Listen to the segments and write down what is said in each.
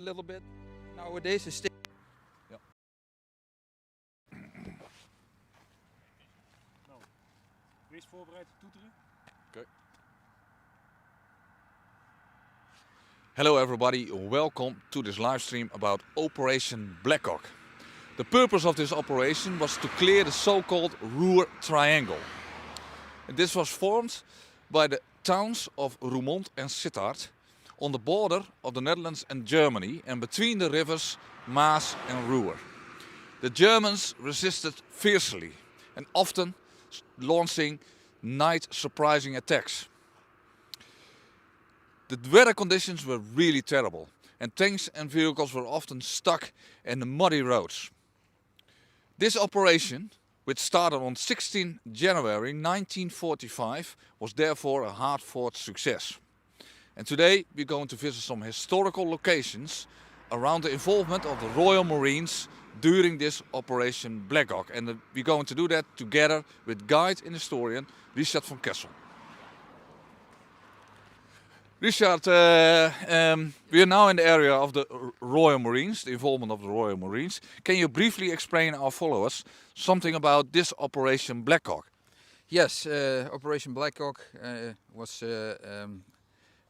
A little bit nowadays is still. Ja. Nou, wees voorbereid te toeteren. Okay. Hello everybody, welcome to this live stream about Operation Blackhawk. The purpose of this operation was to clear the so-called Ruhr Triangle. And this was formed by the towns of Roermond and Sittard on the border of the Netherlands and Germany and between the rivers Maas and Ruhr. The Germans resisted fiercely and often launching night surprising attacks. The weather conditions were really terrible and tanks and vehicles were often stuck in the muddy roads. This operation, which started on 16 January 1945, was therefore a hard-fought success. And today we're going to visit some historical locations around the involvement of the Royal Marines during this Operation Blackhawk. And we're going to do that together with guide and historian Richard van Kessel. Richard, we are now in the area of the Royal Marines, the involvement of the Royal Marines. Can you briefly explain our followers something about this Operation Blackhawk? Yes, Operation Blackhawk was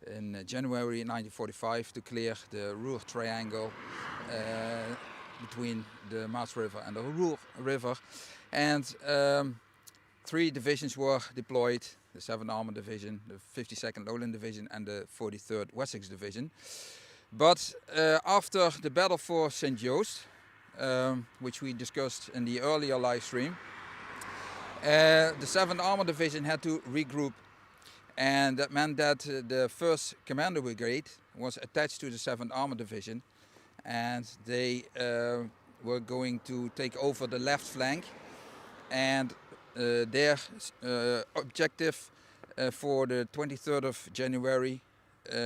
in January 1945 to clear the Ruhr Triangle between the Maas River and the Ruhr River. And 3 divisions were deployed: the 7th Armored Division, the 52nd Lowland Division and the 43rd Wessex Division. But after the battle for St. Joost, which we discussed in the earlier live stream, the 7th Armored Division had to regroup. And that meant that the 1st Commando Brigade was attached to the 7th Armored Division, and they were going to take over the left flank. And their objective for the 23rd of January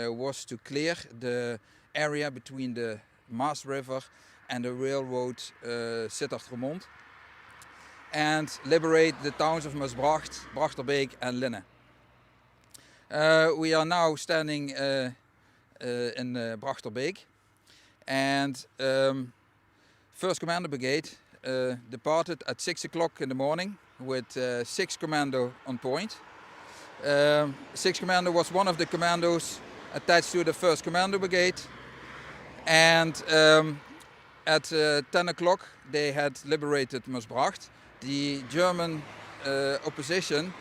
was to clear the area between the Maas River and the railroad Sittard-Roermond and liberate the towns of Maasbracht, Brachterbeek and Linne. We are now standing in Brachterbeek, and 1st Commando Brigade departed at 6 o'clock in the morning with 6 Commando on point. 6 Commando was one of the commandos attached to the 1st Commando Brigade, and at 10 o'clock they had liberated Maasbracht. The German opposition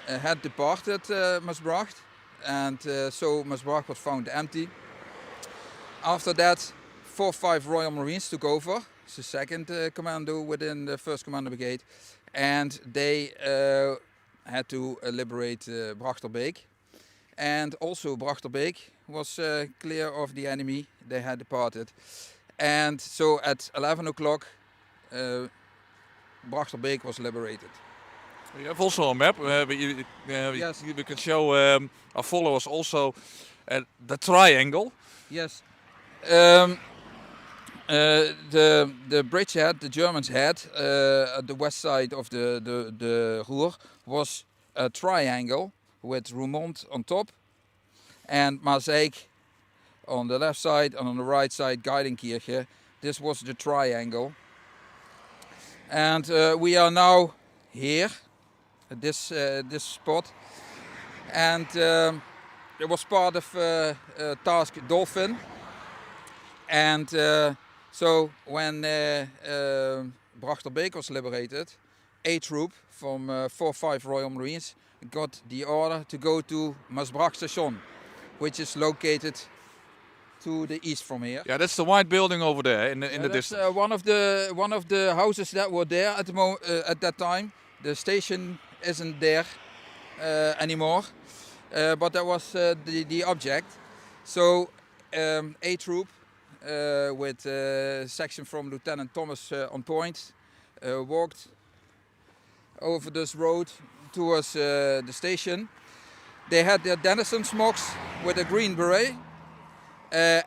had departed Maasbracht, and so Maasbracht was found empty. After that, 4 or 5 Royal Marines took over, it's the 2nd commando within the 1st Commando Brigade, and they had to liberate Brachterbeek. And also Brachterbeek was clear of the enemy, they had departed. And so at 11 o'clock Brachterbeek was liberated. You have also a map. Yes. We can show our followers also the triangle. Yes. The bridgehead, the Germans had at the west side of the Ruhr, was a triangle with Roermond on top and Maaseik on the left side, and on the right side Geidenkirche. This was the triangle. And we are now here at this spot, and it was part of task Dolphin. And so when Brachterbeek was liberated, a troop from 4 or 5 Royal Marines got the order to go to Maasbracht Station, which is located to the east from here. Yeah, that's the white building over there in the distance. One of the houses that were there at at that time. The station isn't there anymore, but that was the object. So a troop with section from Lieutenant Thomas on point walked over this road towards the station. They had their Dennison smocks with a green beret,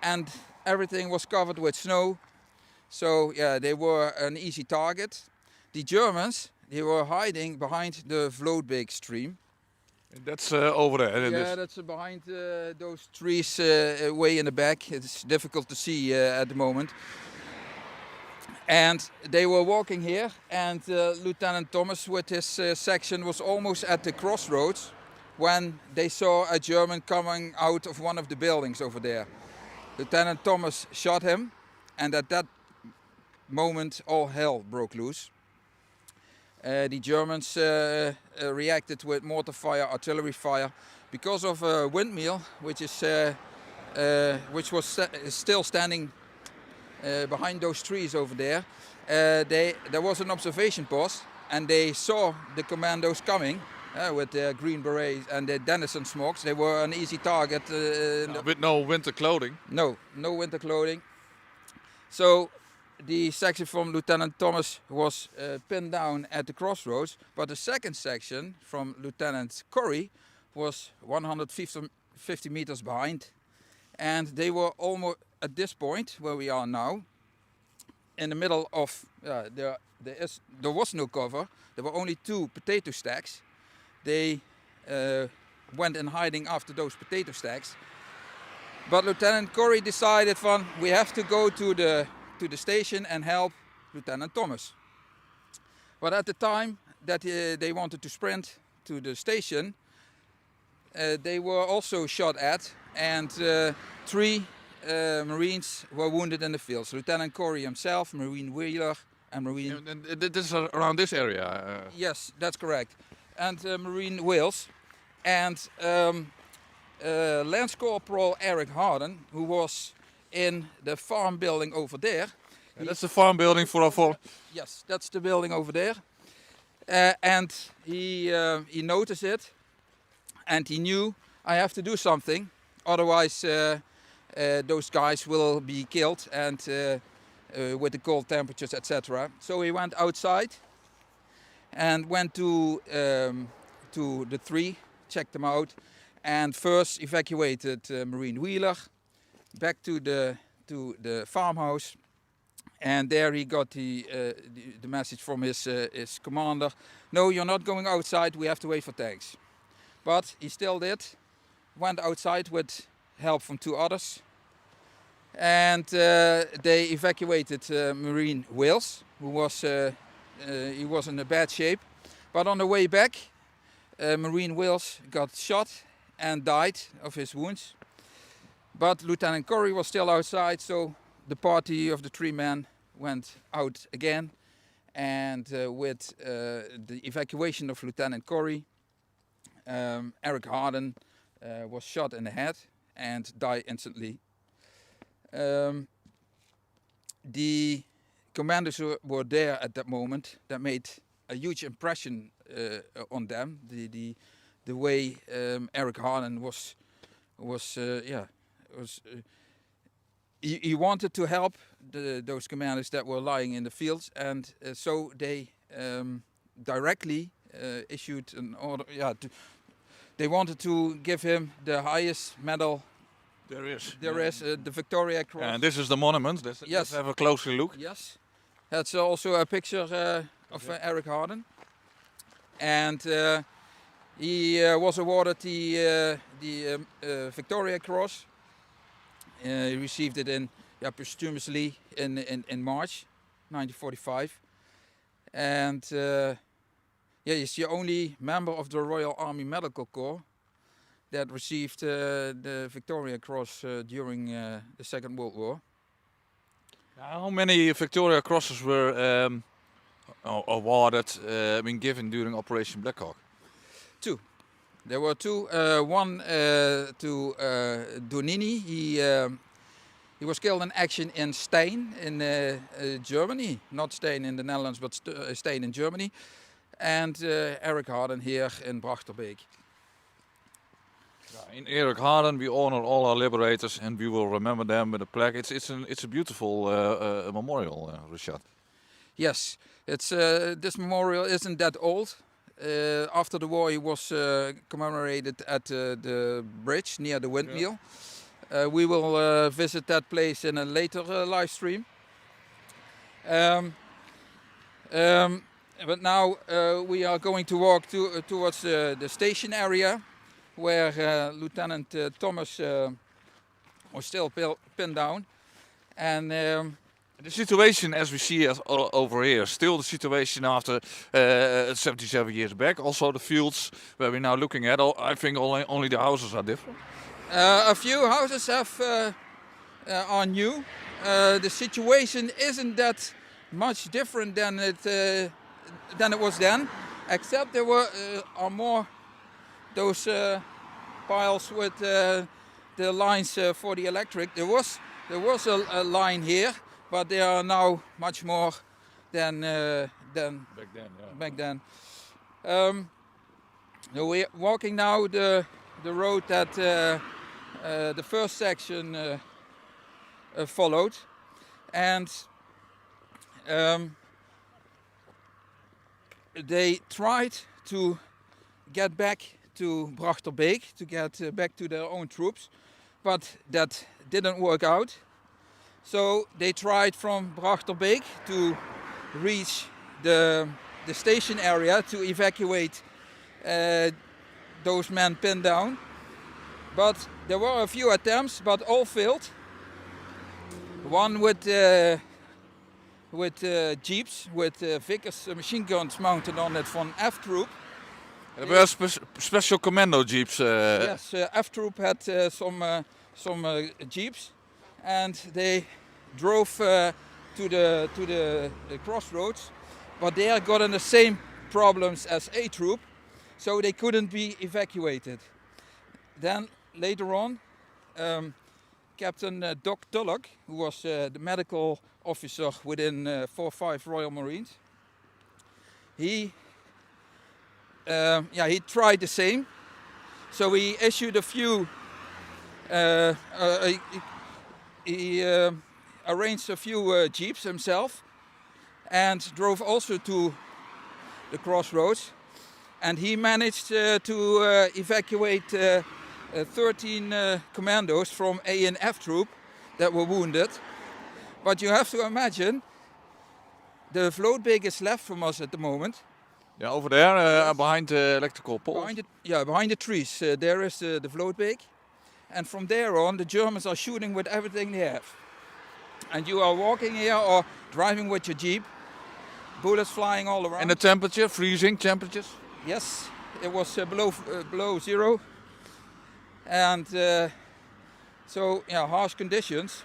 and everything was covered with snow. So yeah, they were an easy target. The Germans, they were hiding behind the Vlootbeek stream. That's over there. Yeah, that's behind those trees way in the back. It's difficult to see at the moment. And they were walking here, and Lieutenant Thomas with his section was almost at the crossroads when they saw a German coming out of one of the buildings over there. Lieutenant Thomas shot him, and at that moment all hell broke loose. The Germans reacted with mortar fire, artillery fire, because of a windmill which was still standing behind those trees over there. There was an observation post, and they saw the commandos coming with their green berets and their Denison smokes. They were an easy target. With no winter clothing. No winter clothing. So the section from Lieutenant Thomas was pinned down at the crossroads, but the second section from Lieutenant Corrie was 150 meters behind. And they were almost at this point where we are now, in the middle of, there was no cover, there were only 2 potato stacks. They went in hiding after those potato stacks. But Lieutenant Corrie decided we have to go to the station and help Lieutenant Thomas. But at the time that they wanted to sprint to the station, they were also shot at, and 3 Marines were wounded in the field. So Lieutenant Corrie himself, Marine Wheeler, and Marine... And this is around this area? Yes, that's correct. And Marine Wales. And Lance Corporal Eric Harden, who was in the farm building over there. That's the farm building for our... Yes, that's the building over there. And he noticed it, and he knew, I have to do something, otherwise those guys will be killed, and with the cold temperatures, etc. So he went outside and went to the 3, checked them out, and first evacuated Marine Wheeler back to the farmhouse, and there he got the message from his commander: no, you're not going outside, we have to wait for tanks. But he still did, went outside with help from 2 others, and they evacuated Marine Wales, who was he was in a bad shape. But on the way back, Marine Wales got shot and died of his wounds. But Lieutenant Corrie was still outside, so the party of the 3 men went out again, and with the evacuation of Lieutenant Corrie, Eric Harden was shot in the head and died instantly. The commandos were there at that moment. That made a huge impression on them. The way Eric Harden he wanted to help those commanders that were lying in the fields, and so they directly issued an order. They wanted to give him the highest medal there is, the Victoria Cross. And this is the monument. Let's have a closer look. Yes, that's also a picture of Eric Harden, and he was awarded the Victoria Cross. He received it posthumously in March 1945, and he's the only member of the Royal Army Medical Corps that received the Victoria Cross during the Second World War. How many Victoria Crosses were awarded, given during Operation Black Hawk? 2. There were 2. One to Donini. He was killed in action in Stein in Germany, not Stein in the Netherlands, but Stein in Germany. And Eric Harden here in Brachterbeek. In Eric Harden, we honor all our liberators, and we will remember them with a plaque. It's a beautiful memorial, Richard. Yes, this memorial isn't that old. After the war, he was commemorated at the bridge near the windmill. Yeah. We will visit that place in a later live stream. But now we are going to walk towards the station area. where Lieutenant Thomas was still pinned down. And The situation as we see over here, still the situation after 77 years back. Also the fields where we're now looking at, I think only the houses are different. a few houses are new. The situation isn't that much different than it was then, except there are more those piles with the lines for the electric. There was a line here, but there are now much more than back then. We're walking now the road that the first section followed, and they tried to get back to Brachterbeek, to get back to their own troops, but that didn't work out. So they tried from Brachterbeek to reach the station area to evacuate those men pinned down. But there were a few attempts, but all failed. One with jeeps with Vickers machine guns mounted on it from F Troop. There were special commando jeeps. Yes, F Troop had some jeeps, and they drove to the crossroads, but they got in the same problems as A Troop, so they couldn't be evacuated. Then later on, Captain Doc Tulloch, who was the medical officer within 4-5 Royal Marines, he tried the same. So he issued a few. He arranged a few jeeps himself, and drove also to the crossroads. And he managed to evacuate 13 commandos from A and F Troop that were wounded. But you have to imagine, the Vlootbeek is left from us at the moment. Yeah, over there, behind the electrical poles. Behind the trees, there is the Vlootbeek. And from there on, the Germans are shooting with everything they have. And you are walking here or driving with your jeep, bullets flying all around. And the temperature, freezing temperatures? Yes, it was below zero. And so, harsh conditions.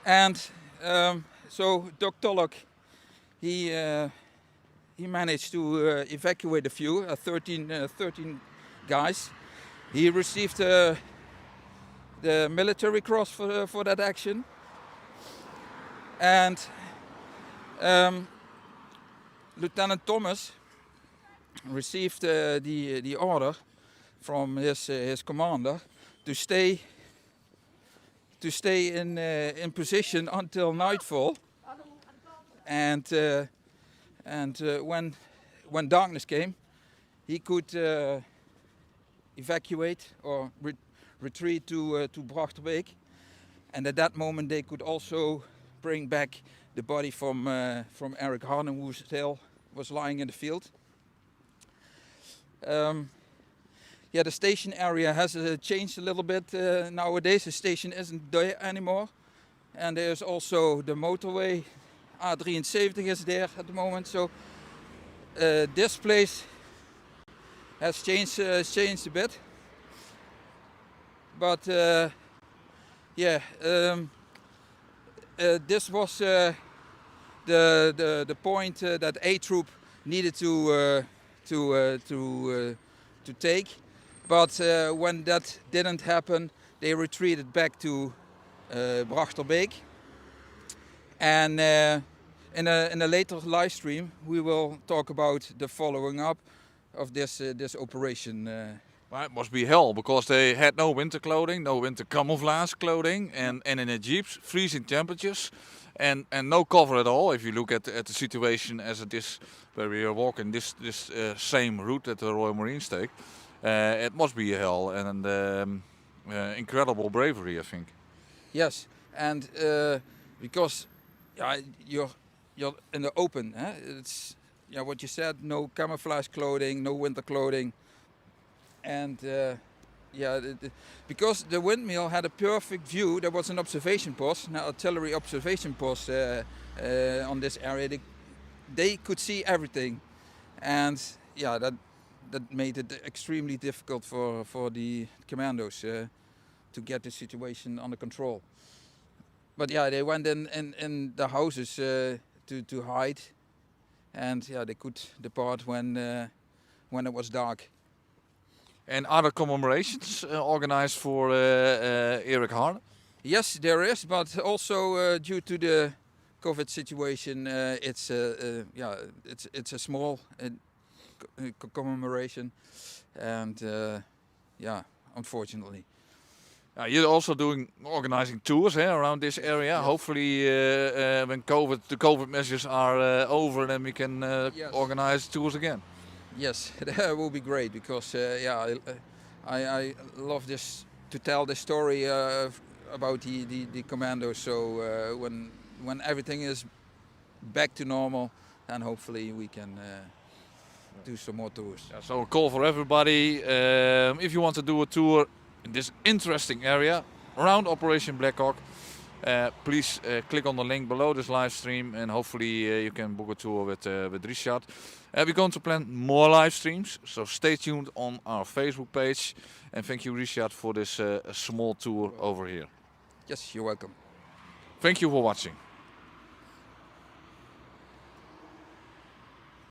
And so Doc Tulloch, he managed to evacuate a few, 13 guys. He received the Military Cross for that action. And Lieutenant Thomas received the order from his commander to stay in position until nightfall. And when darkness came, he could evacuate or retreat to Brachterbeek, and at that moment they could also bring back the body from Eric Harnum, who still was lying in the field. The station area has changed a little bit nowadays. The station isn't there anymore, and there's also the motorway. A73 is there at the moment, so this place has changed a bit. But this was the point that A Troop needed to take. But when that didn't happen, they retreated back to Brachterbeek. And in a later live stream, we will talk about the following up of this operation. Well, it must be hell, because they had no winter clothing, no winter camouflage clothing, and in the jeeps, freezing temperatures, and no cover at all. If you look at the situation as it is, where we are walking this same route that the Royal Marines take, it must be hell, and incredible bravery, I think. Yes, and because you're in the open, it's what you said, no camouflage clothing, no winter clothing. and because the windmill had a perfect view, there was an observation post, an artillery observation post on this area. They could see everything, and that made it extremely difficult for the commandos to get the situation under control. But they went in the houses to hide, and they could depart when it was dark. And are there commemorations organized for Erik Harde? Yes, there is, but also due to the COVID situation, it's a small commemoration, and unfortunately. You're also organizing tours around this area. Yes. Hopefully, when the COVID measures are over, then we can organize tours again. Yes, that will be great, because I love to tell the story about the commandos. So when everything is back to normal, then hopefully we can do some more tours. Yeah, so a call for everybody. If you want to do a tour in this interesting area around Operation Black Hawk, please click on the link below this live stream, and hopefully you can book a tour with Richard. We're going to plan more live streams, so stay tuned on our Facebook page. And thank you, Richard, for this small tour over here. Yes, you're welcome. Thank you for watching.